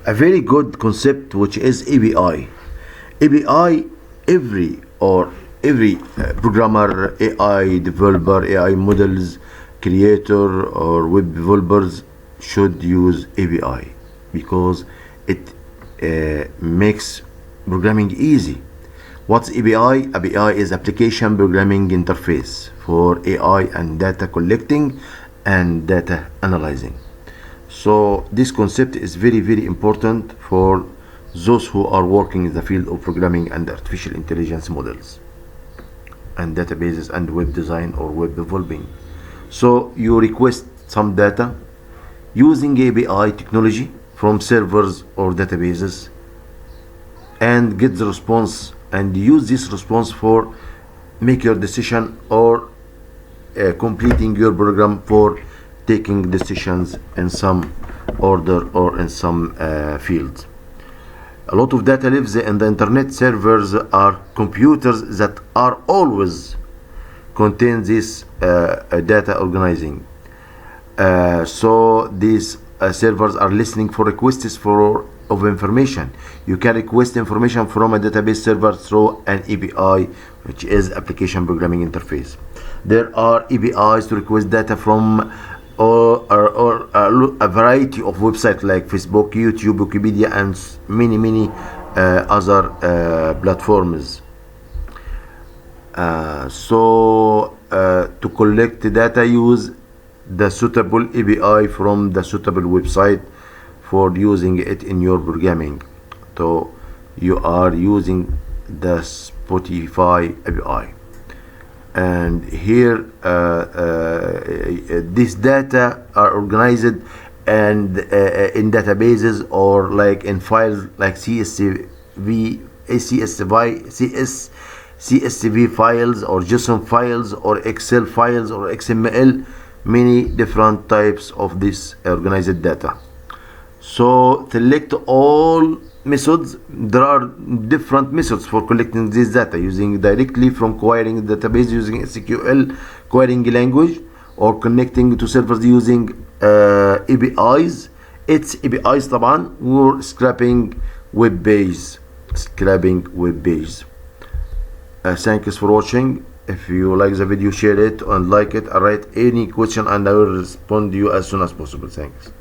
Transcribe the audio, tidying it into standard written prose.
a very good concept which is API. API, every programmer, AI developer, AI models creator or web developers should use API because it makes programming easy. What's API? API is application programming interface for AI and data collecting and data analyzing. So this concept is very, very important for those who are working in the field of programming and artificial intelligence models and databases and web design or web developing. So you request some data using API technology from servers or databases and get the response and use this response for make your decision or completing your program for taking decisions in some order or in some fields. A lot of data lives in the internet. Servers are computers that are always contain this data organizing. So these servers are listening for requests of information. You can request information from a database server through an API, which is application programming interface. There are APIs to request data from or a variety of websites like Facebook, YouTube, Wikipedia, and many other platforms. So to collect data, use the suitable API from the suitable website for using it in your programming. So you are using the Spotify API, and here this data are organized and in databases or like in files like CSV files or JSON files or Excel files or XML, many different types of this organized data. So select all methods. There are different methods for collecting this data, using directly from querying the database using SQL querying language or connecting to servers using APIs. It's APIs طبعا, or scraping web page. Thanks for watching. If you like the video, share it and like it, and write any question and I will respond to you as soon as possible. Thanks.